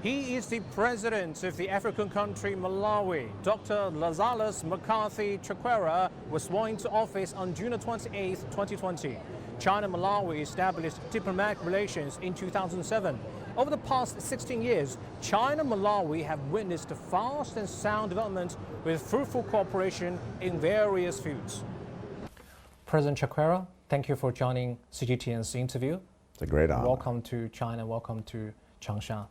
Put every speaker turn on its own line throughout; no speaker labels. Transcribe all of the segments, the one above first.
He is the president of the African country Malawi. Dr. Lazarus McCarthy Chakwera was sworn into office on June 28, 2020. China and Malawi established diplomatic relations in 2007. Over the past 16 years, China and Malawi have witnessed fast and sound development with fruitful cooperation in various fields. President Chakwera, thank you for joining CGTN's interview.
It's a great honor.
Welcome to China, welcome to Changsha.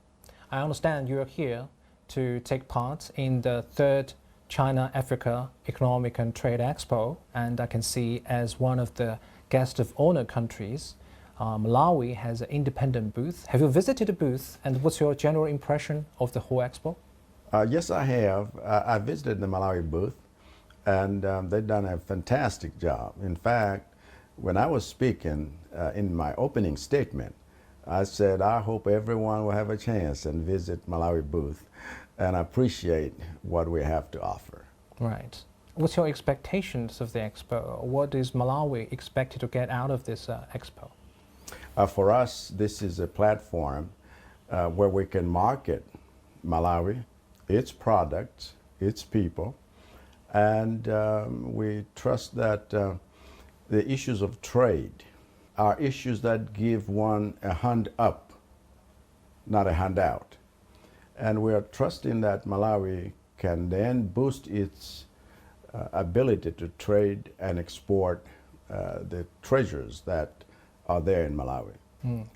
I understand you're here to take part in the third China-Africa Economic and Trade Expo, and I can see as one of the guest of honor countries, Malawi has an independent booth. Have you visited the booth, and what's your general impression of the whole expo?
Yes, I have. I visited the Malawi booth, and they've done a fantastic job. In fact, when I was speaking in my opening statement, I said, I hope everyone will have a chance and visit Malawi booth and appreciate what we have to offer.
Right. What's your expectations of the expo? What is Malawi expected to get out of this expo?
For us, this is a platform where we can market Malawi, its products, its people, and we trust that the issues of trade are issues that give one a hand up, not a handout. And we are trusting that Malawi can then boost its ability to trade and export the treasures that are there in Malawi.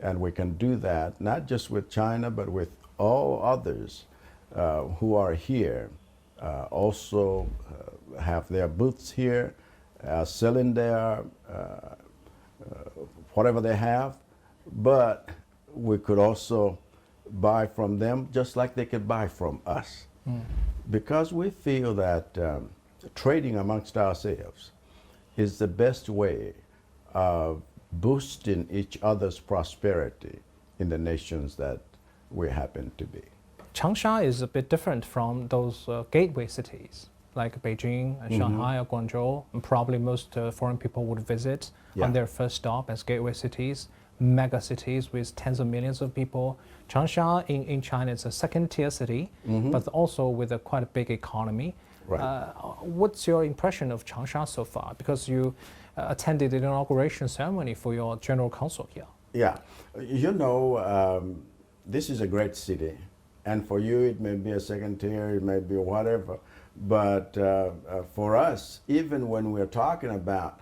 And we can do that not just with China, but with all others who are here, also have their booths here, selling their whatever they have, but we could also buy from them just like they could buy from us. Because we feel that trading amongst ourselves is the best way of boosting each other's prosperity in the nations that we happen to be.
Changsha is a bit different from those gateway cities like Beijing, Shanghai, or Guangzhou, and probably most foreign people would visit on their first stop as gateway cities, mega cities with tens of millions of people. Changsha in China is a second-tier city, but also with quite a big economy.
Right.
What's your impression of Changsha so far? Because you attended the inauguration ceremony for your general council here.
Yeah, you know, this is a great city, and for you it may be a second tier, it may be whatever, but for us, even when we're talking about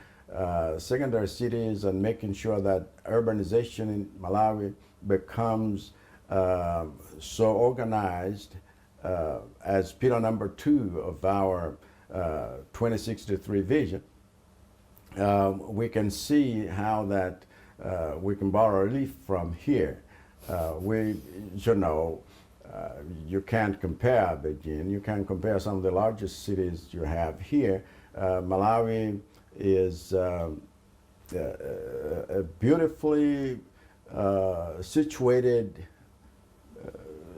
secondary cities and making sure that urbanization in Malawi becomes so organized as pillar number 2 of our 2063 vision, we can see how that we can borrow relief from here. You can't compare Beijing. You can't compare some of the largest cities you have here. Malawi is a beautifully situated.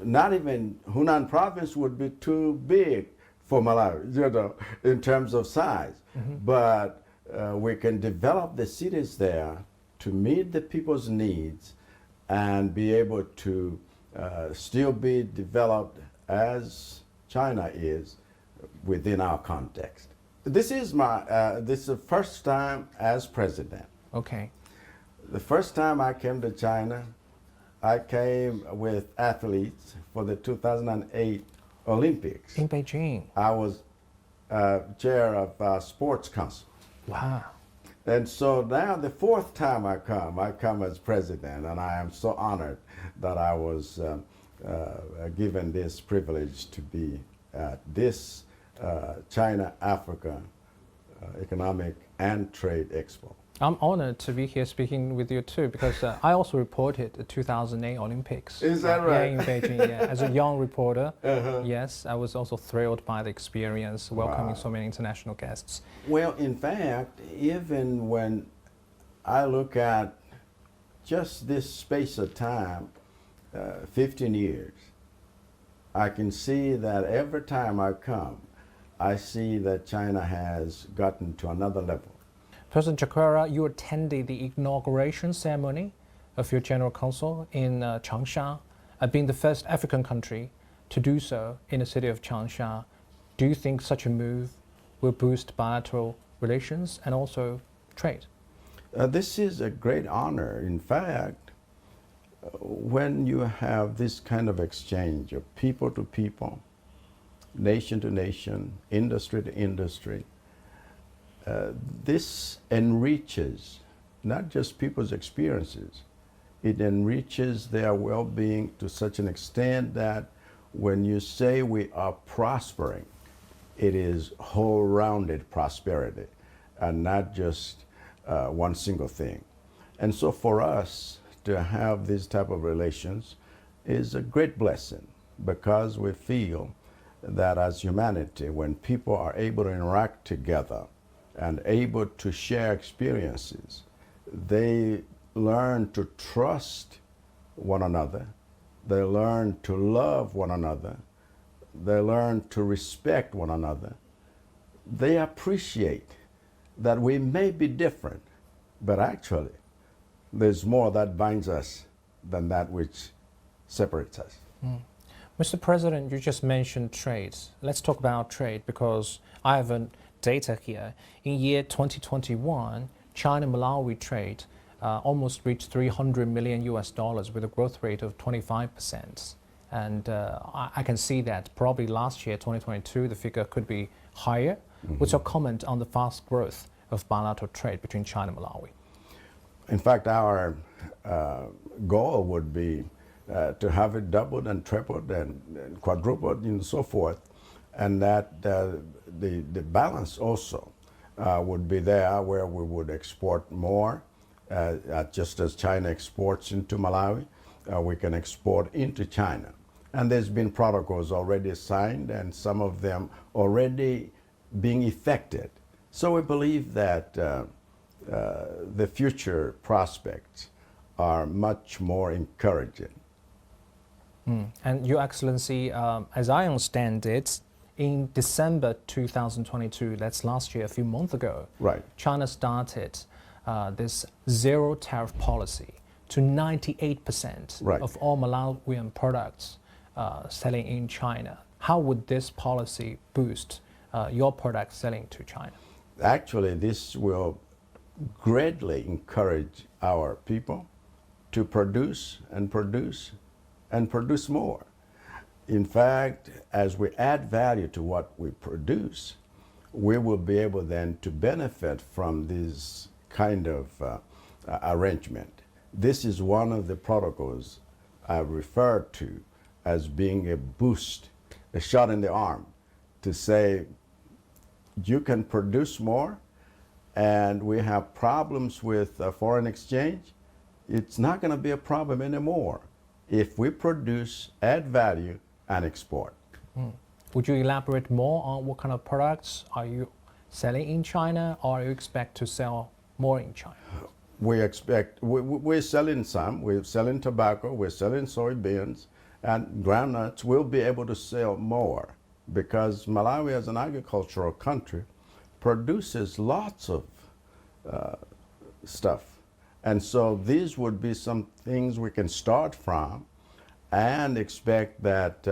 Not even Hunan province would be too big for Malawi, in terms of size. But we can develop the cities there to meet the people's needs and be able to still be developed as China is within our context. This is the first time as president.
Okay.
The first time I came to China, I came with athletes for the 2008 Olympics.
In Beijing.
I was chair of Sports Council.
Wow.
And so now the fourth time I come as president, and I am so honored that I was given this privilege to be at this China-Africa Economic and Trade Expo.
I'm honored to be here speaking with you too, because I also reported the 2008 Olympics.
Is that right?
Yeah, in Beijing, yeah. As a young reporter, yes, I was also thrilled by the experience, welcoming so many international guests.
Well, in fact, even when I look at just this space of time, 15 years, I can see that every time I come, I see that China has gotten to another level.
President Chakwera, you attended the inauguration ceremony of your general council in Changsha. being the first African country to do so in the city of Changsha, do you think such a move will boost bilateral relations and also trade?
This is a great honor. In fact, when you have this kind of exchange of people to people, nation to nation, industry to industry, this enriches not just people's experiences, it enriches their well-being to such an extent that when you say we are prospering, it is whole-rounded prosperity and not just one single thing. And so for us to have these type of relations is a great blessing, because we feel that as humanity, when people are able to interact together and able to share experiences, they learn to trust one another, they learn to love one another, they learn to respect one another. They appreciate that we may be different, but actually there's more that binds us than that which separates us.
Mr. President, you just mentioned trade. Let's talk about trade, because I have data here. In year 2021, China-Malawi trade almost reached 300 million US dollars with a growth rate of 25%. And I can see that probably last year, 2022, the figure could be higher. What's your comment on the fast growth of bilateral trade between China and Malawi?
In fact, our goal would be to have it doubled and tripled and quadrupled and so forth, and that the balance also would be there, where we would export more, just as China exports into Malawi, we can export into China. And there's been protocols already signed, and some of them already being effected. So we believe that the future prospects are much more encouraging.
And Your Excellency, as I understand it, in December 2022, that's last year, a few months ago,
Right.
China started this zero tariff policy to 98%
Right.
of all Malawian products selling in China. How would this policy boost your products selling to China?
Actually, this will greatly encourage our people to produce and produce and produce more. In fact, as we add value to what we produce, we will be able then to benefit from this kind of arrangement. This is one of the protocols I referred to as being a boost, a shot in the arm, to say you can produce more, and we have problems with foreign exchange. It's not going to be a problem anymore if we produce, add value, and export.
Would you elaborate more on what kind of products are you selling in China, or you expect to sell more in China?
We're selling some, we're selling tobacco, we're selling soybeans, and groundnuts. We'll be able to sell more because Malawi, as an agricultural country, produces lots of stuff. And so these would be some things we can start from and expect that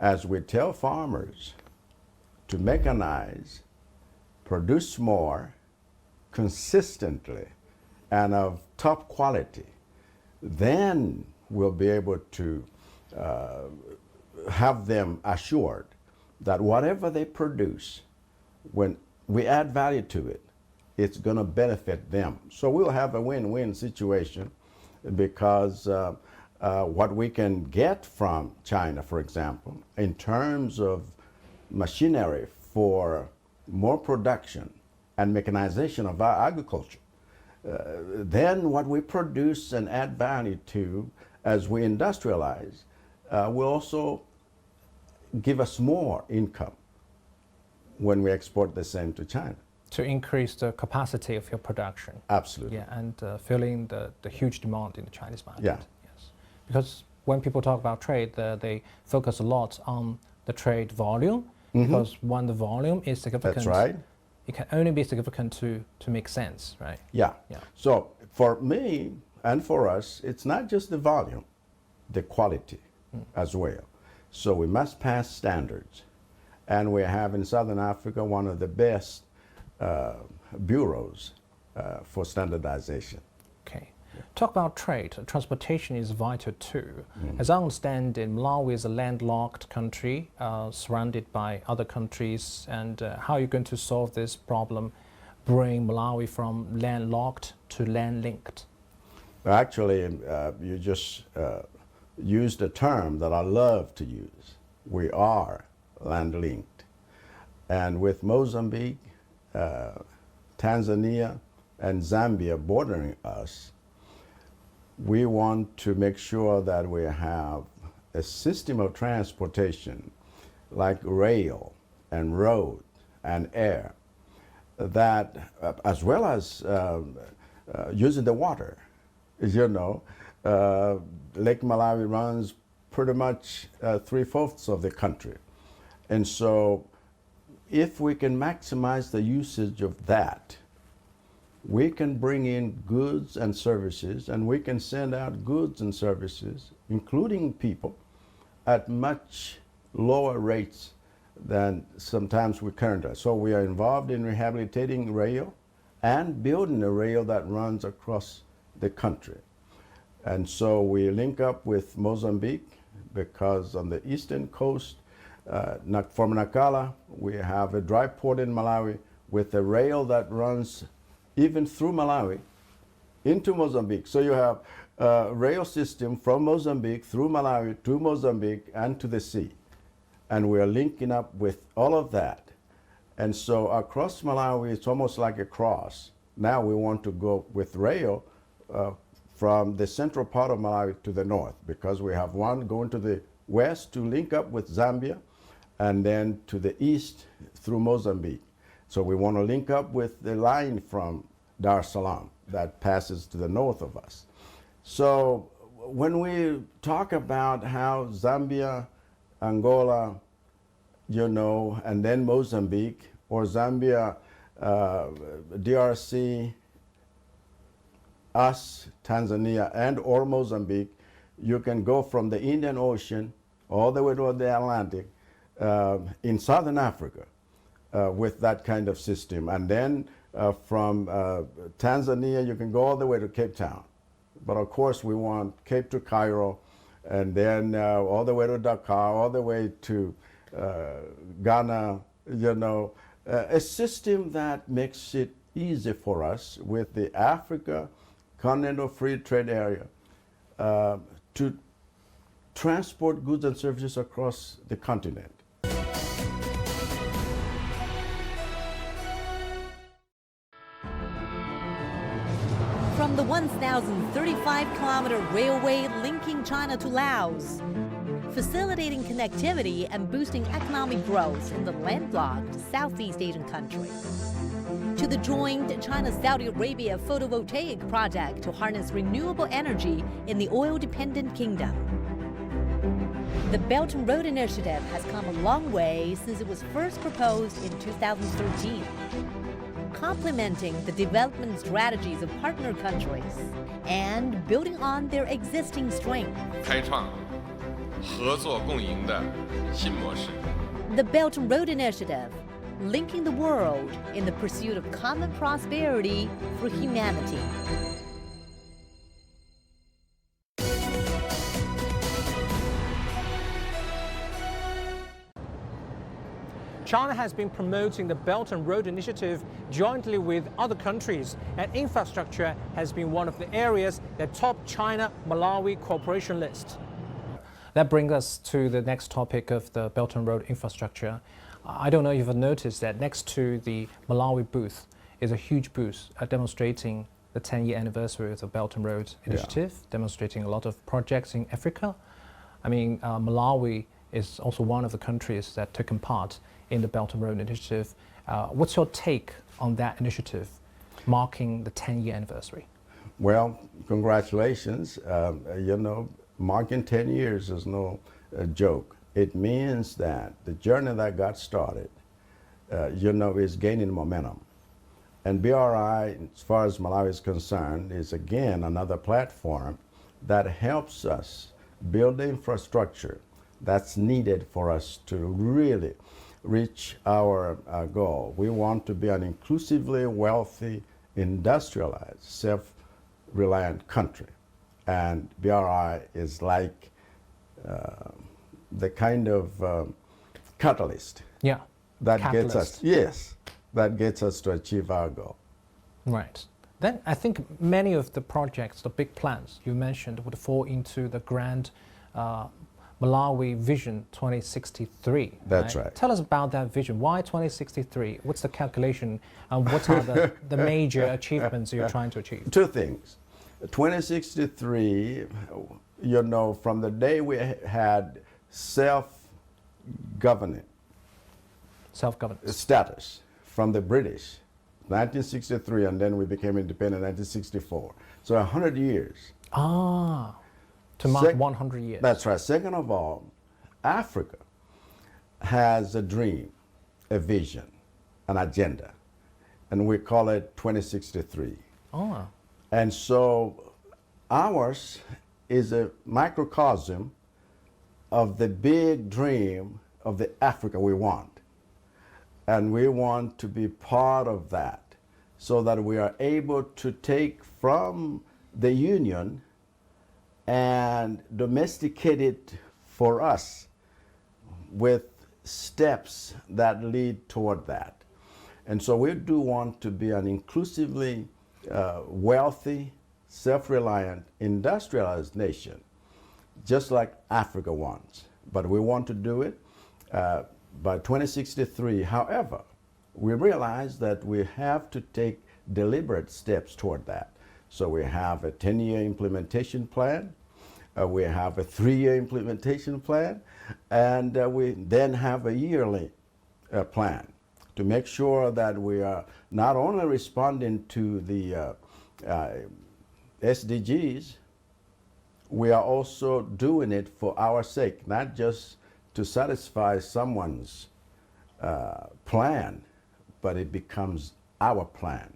as we tell farmers to mechanize, produce more consistently and of top quality, then we'll be able to have them assured that whatever they produce, when we add value to it, it's going to benefit them. So we'll have a win-win situation, because what we can get from China, for example, in terms of machinery for more production and mechanization of our agriculture, then what we produce and add value to as we industrialize will also give us more income when we export the same to China.
To increase the capacity of your production.
Absolutely.
Yeah, and filling the huge demand in the Chinese market.
Yeah.
Yes. Because when people talk about trade, they focus a lot on the trade volume, because when the volume is significant,
That's right.
it can only be significant to make sense, right?
Yeah.
Yeah.
So for me and for us, it's not just the volume, the quality. as well. So we must pass standards. And we have in Southern Africa one of the best bureaus for standardization.
Okay. Talk about trade. Transportation is vital too. As I understand it, Malawi is a landlocked country surrounded by other countries. And how are you going to solve this problem, bring Malawi from landlocked to land-linked?
Actually, you just used a term that I love to use. We are land-linked. And with Mozambique, Tanzania, and Zambia bordering us, we want to make sure that we have a system of transportation like rail and road and air that, as well as using the water. You know, Lake Malawi runs pretty much 3/4 of the country. And so if we can maximize the usage of that, we can bring in goods and services, and we can send out goods and services, including people, at much lower rates than sometimes we currently. So we are involved in rehabilitating rail and building a rail that runs across the country. And so we link up with Mozambique because on the eastern coast, from Nacala, we have a dry port in Malawi with a rail that runs even through Malawi into Mozambique. So you have a rail system from Mozambique through Malawi to Mozambique and to the sea. And we are linking up with all of that. And so across Malawi, it's almost like a cross. Now we want to go with rail from the central part of Malawi to the north, because we have one going to the west to link up with Zambia, and then to the east through Mozambique. So we want to link up with the line from Dar es Salaam that passes to the north of us. So when we talk about how Zambia, Angola, you know, and then Mozambique, or Zambia, DRC, us, Tanzania, and or Mozambique, you can go from the Indian Ocean all the way to the Atlantic in Southern Africa with that kind of system. And then from Tanzania, you can go all the way to Cape Town. But of course, we want Cape to Cairo, and then all the way to Dakar, all the way to Ghana, you know, a system that makes it easy for us with the Africa Continental Free Trade Area to transport goods and services across the continent.
From the 1,035-kilometer railway linking China to Laos, facilitating connectivity and boosting economic growth in the landlocked Southeast Asian country, to the joint China-Saudi Arabia photovoltaic project to harness renewable energy in the oil-dependent kingdom. The Belt and Road Initiative has come a long way since it was first proposed in 2013, complementing the development strategies of partner countries and building on their existing strength.
开创合作共赢的新模式。
The Belt and Road Initiative, linking the world in the pursuit of common prosperity for humanity.
China has been promoting the Belt and Road Initiative jointly with other countries, and infrastructure has been one of the areas that top China-Malawi cooperation list. That brings us to the next topic of the Belt and Road infrastructure. I don't know if you've noticed that next to the Malawi booth is a huge booth demonstrating the 10-year anniversary of the Belt and Road Initiative, demonstrating a lot of projects in Africa. I mean, Malawi is also one of the countries that took part in the Belt and Road Initiative. What's your take on that initiative marking the 10-year anniversary?
Well, congratulations. You know, marking 10 years is no joke. It means that the journey that got started, you know, is gaining momentum. And BRI, as far as Malawi is concerned, is again another platform that helps us build the infrastructure that's needed for us to really reach our goal. We want to be an inclusively wealthy, industrialized, self-reliant country. And BRI is like the kind of catalyst
Yeah.
that gets
Catalyst.
us, yes, that gets us to achieve our goal.
Right. Then I think many of the projects, the big plans you mentioned, would fall into the grand Malawi Vision 2063.
That's right.
Tell us about that vision. Why 2063? What's the calculation, and what are the major achievements you're trying to achieve?
Two things. 2063, you know, from the day we had self-governing
Self-governance.
status from the British, 1963, and then we became independent in 1964. So 100 years.
Ah, to mark
Sec-
100 years.
That's right. Second of all, Africa has a dream, a vision, an agenda, and we call it 2063.
Oh,
And so ours is a microcosm of the big dream of the Africa we want. And we want to be part of that so that we are able to take from the Union and domesticate it for us with steps that lead toward that. And so we do want to be an inclusively wealthy, self-reliant, industrialized nation, just like Africa wants. But we want to do it by 2063. However, we realize that we have to take deliberate steps toward that. So we have a 10-year implementation plan, we have a 3-year implementation plan, and we then have a yearly plan to make sure that we are not only responding to the SDGs, we are also doing it for our sake, not just to satisfy someone's plan, but it becomes our plan.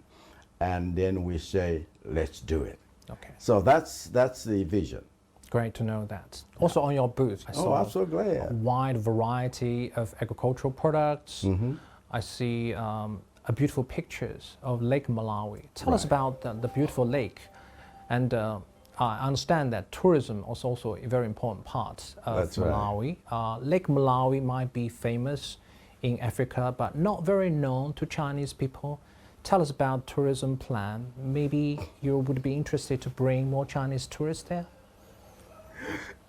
And then we say, let's do it.
okay.
So that's the vision.
Great to know that. Also on your booth, I
Oh,
saw
I'm so
a
glad.
wide variety of agricultural products. I see beautiful pictures of Lake Malawi. Tell us
Right.
about the beautiful lake. And I understand that tourism is also a very important part of
That's right.
Malawi. Lake Malawi might be famous in Africa, but not very known to Chinese people. Tell us about tourism plan. Maybe you would be interested to bring more Chinese tourists there?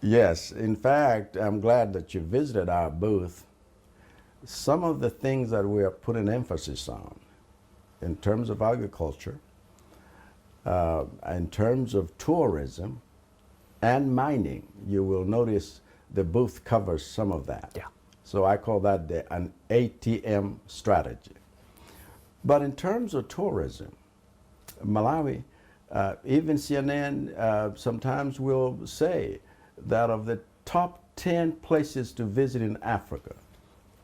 Yes, in fact, I'm glad that you visited our booth. Some of the things that we are putting emphasis on in terms of agriculture, in terms of tourism and mining, you will notice the booth covers some of that.
Yeah.
So I call that an ATM strategy. But in terms of tourism, Malawi, even CNN sometimes will say that of the top 10 places to visit in Africa,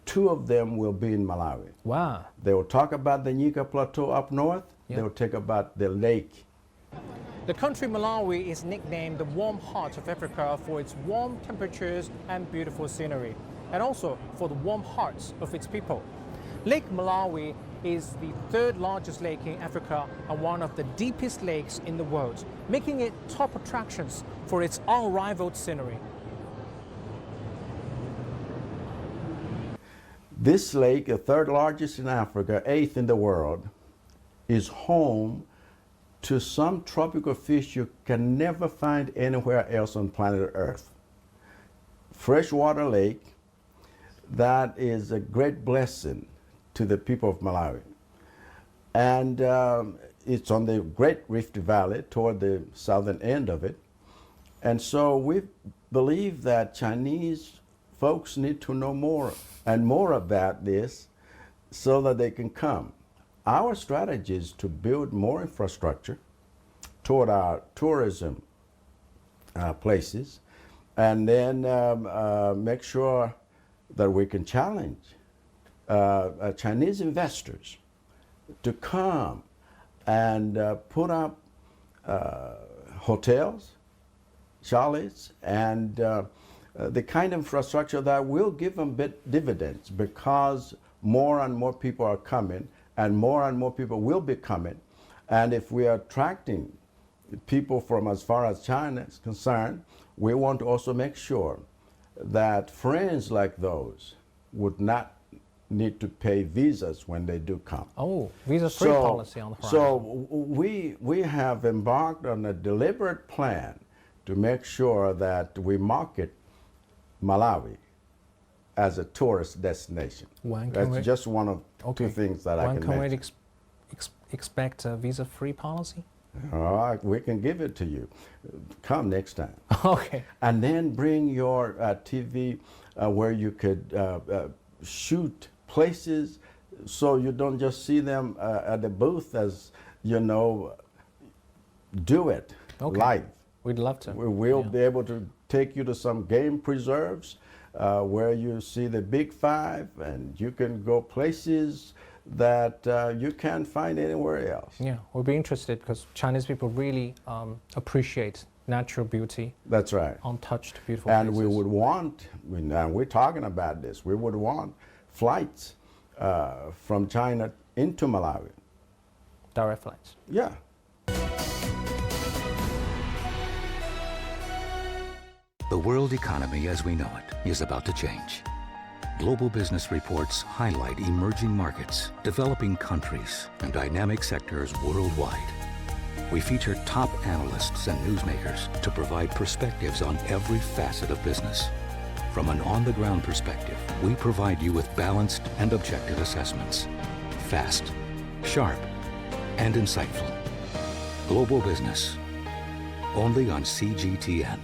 2 of them will be in Malawi.
Wow.
They will talk about the Nyika Plateau up north.
Yeah.
They will talk about the lake.
The country Malawi is nicknamed the warm heart of Africa for its warm temperatures and beautiful scenery, and also for the warm hearts of its people. Lake Malawi is the 3rd largest lake in Africa and one of the deepest lakes in the world, making it top attractions for its unrivaled scenery.
This lake, the 3rd largest in Africa, 8th in the world, is home to some tropical fish you can never find anywhere else on planet Earth. Freshwater lake that is a great blessing to the people of Malawi. And it's on the Great Rift Valley toward the southern end of it. And so we believe that Chinese folks need to know more and more about this so that they can come. Our strategy is to build more infrastructure toward our tourism places, and then make sure that we can challenge Chinese investors to come and put up hotels, chalets, and the kind of infrastructure that will give them dividends, because more and more people are coming and more people will be coming. And if we are attracting people from as far as China is concerned, we want to also make sure that friends like those would not need to pay visas when they do come.
Oh, visa-free policy on the horizon.
So we have embarked on a deliberate plan to make sure that we market Malawi as a tourist destination. That's just one of two things that I can mention.
When can we expect a visa-free policy?
All right, we can give it to you. Come next time.
Okay.
And then bring your TV where you could shoot places, so you don't just see them at the booth, as you know, do it live.
We'd love to.
We'll be able to take you to some game preserves where you see the Big Five, and you can go places that you can't find anywhere else.
Yeah, we'll be interested, because Chinese people really appreciate natural beauty.
That's right.
Untouched, beautiful
and
places.
we would want, and we're talking about this, we would want flights from China into Malawi.
Direct flights.
Yeah.
The world economy as we know it is about to change. Global business reports highlight emerging markets, developing countries, and dynamic sectors worldwide. We feature top analysts and newsmakers to provide perspectives on every facet of business. From an on-the-ground perspective, we provide you with balanced and objective assessments. Fast, sharp, and insightful. Global Business, only on CGTN.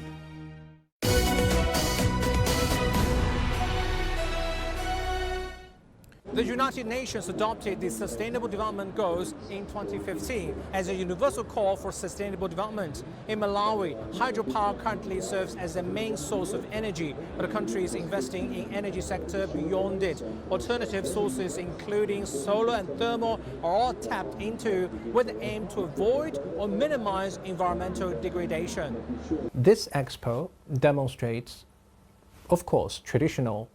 The United Nations adopted the Sustainable Development Goals in 2015 as a universal call for sustainable development. In Malawi, hydropower currently serves as the main source of energy, but the country is investing in energy sector beyond it. Alternative sources, including solar and thermal, are all tapped into with the aim to avoid or minimize environmental degradation. This expo demonstrates, of course, traditional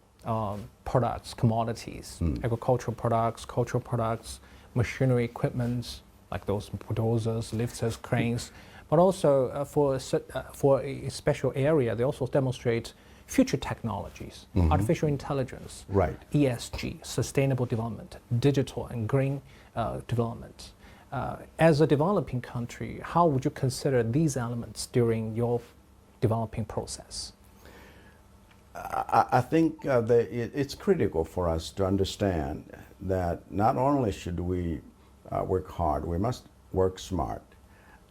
products, commodities, agricultural products, cultural products, machinery equipment, like those bulldozers, lifters, cranes, but also for a special area, they also demonstrate future technologies, artificial intelligence, ESG, sustainable development, digital and green development. As a developing country, how would you consider these elements during your developing process?
I think it's critical for us to understand that not only should we work hard, we must work smart.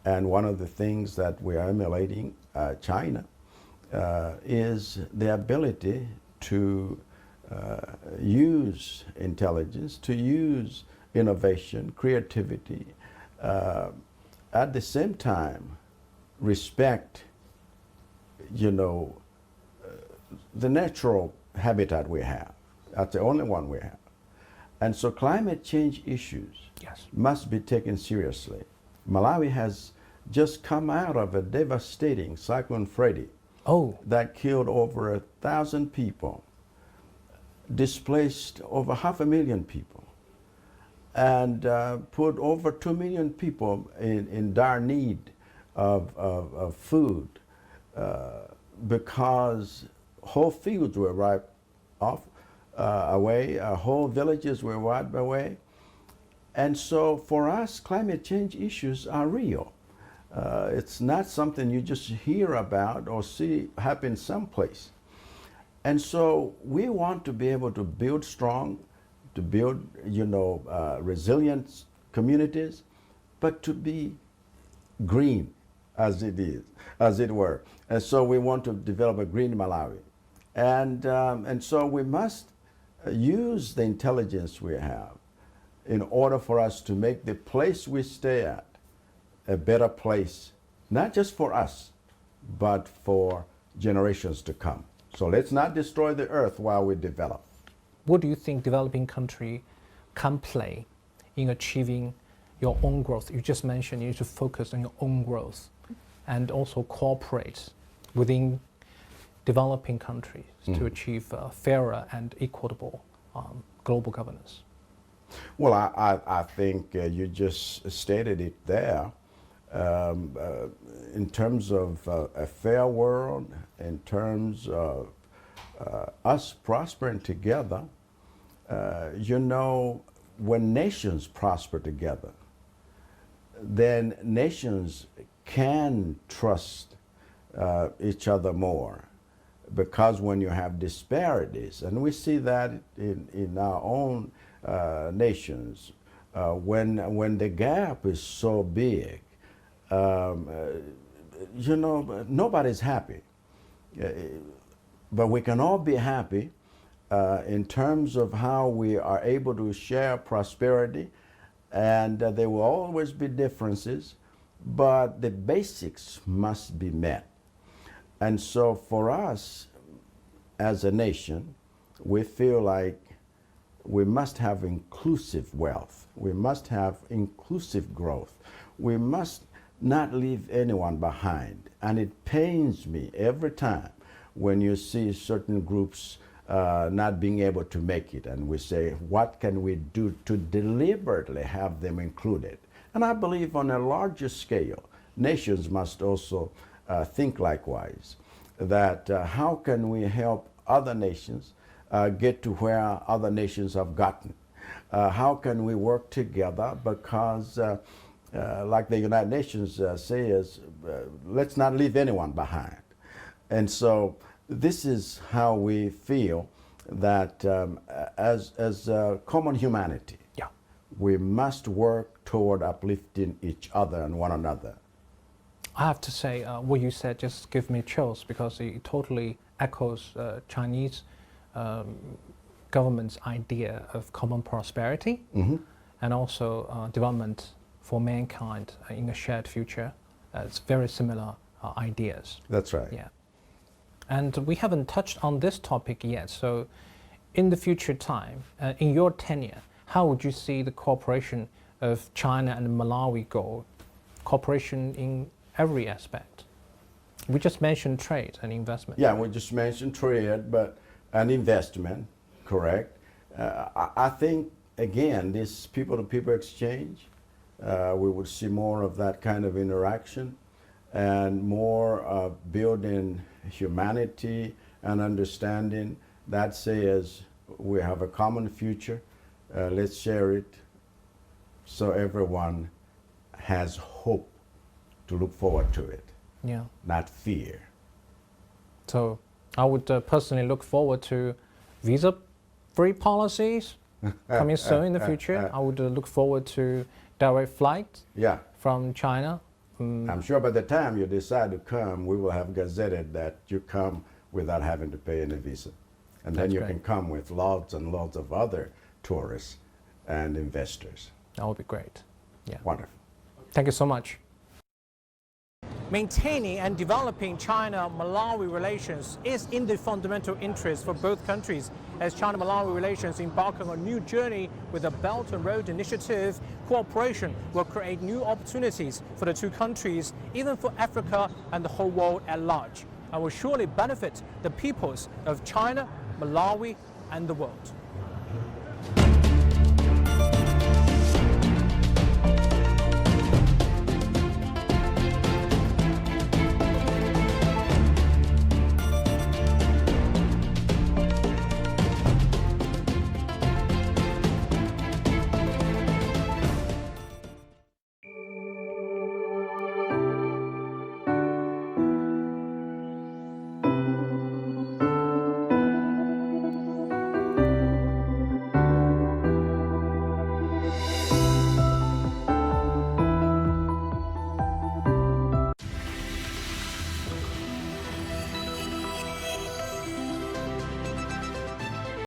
And one of the things that we are emulating China is the ability to use intelligence, to use innovation, creativity, at the same time respect, the natural habitat we have. That's the only one we have. And so climate change issues must be taken seriously. Malawi has just come out of a devastating Cyclone Freddy that killed over 1,000 people, displaced over 500,000 people, and put over 2 million people in dire need of food because whole fields were wiped away, whole villages were wiped away. And so for us, climate change issues are real. It's not something you just hear about or see happen someplace. And so we want to be able to build strong, to build, resilient communities, but to be green as it were. And so we want to develop a green Malawi. And so we must use the intelligence we have in order for us to make the place we stay at a better place, not just for us, but for generations to come. So let's not destroy the earth while we develop.
What do you think developing country can play in achieving your own growth? You just mentioned you need to focus on your own growth and also cooperate within developing countries to achieve fairer and equitable global governance?
Well, I think you just stated it there. In terms of a fair world, in terms of us prospering together, you know, when nations prosper together, then nations can trust each other more. Because when you have disparities, and we see that in our own nations, when the gap is so big, you know, nobody's happy. But we can all be happy in terms of how we are able to share prosperity, and there will always be differences, but the basics must be met. And so for us as a nation, we feel like we must have inclusive wealth. We must have inclusive growth. We must not leave anyone behind. And it pains me every time when you see certain groups not being able to make it. And we say, what can we do to deliberately have them included? And I believe on a larger scale, nations must also think likewise, that how can we help other nations get to where other nations have gotten? How can we work together? Because like the United Nations says, let's not leave anyone behind. And so this is how we feel that as common humanity,
Yeah.
we must work toward uplifting each other and one another.
I have to say, what you said just gives me chills because it totally echoes Chinese government's idea of common prosperity and also development for mankind in a shared future. It's very similar ideas.
That's right.
Yeah. And we haven't touched on this topic yet. So in the future time, in your tenure, how would you see the cooperation of China and Malawi go? Cooperation in every aspect. We just mentioned trade and investment.
Yeah, we just mentioned trade, but an investment, correct. I think, again, this people-to-people exchange, we would see more of that kind of interaction and more of building humanity and understanding that says we have a common future, let's share it so everyone has hope to look forward to it,
Yeah.
not fear.
So I would personally look forward to visa-free policies coming soon in the future. I would look forward to direct flight
Yeah.
from China.
I'm sure by the time you decide to come, we will have gazetted that you come without having to pay any visa. And then
That's
you
great.
can come with lots and lots of other tourists and investors.
That would be great. Yeah.
Wonderful.
Thank you so much.
Maintaining and developing China-Malawi relations is in the fundamental interest for both countries. As China-Malawi relations embark on a new journey with the Belt and Road Initiative, cooperation will create new opportunities for the two countries, even for Africa and the whole world at large, and will surely benefit the peoples of China, Malawi, and the world.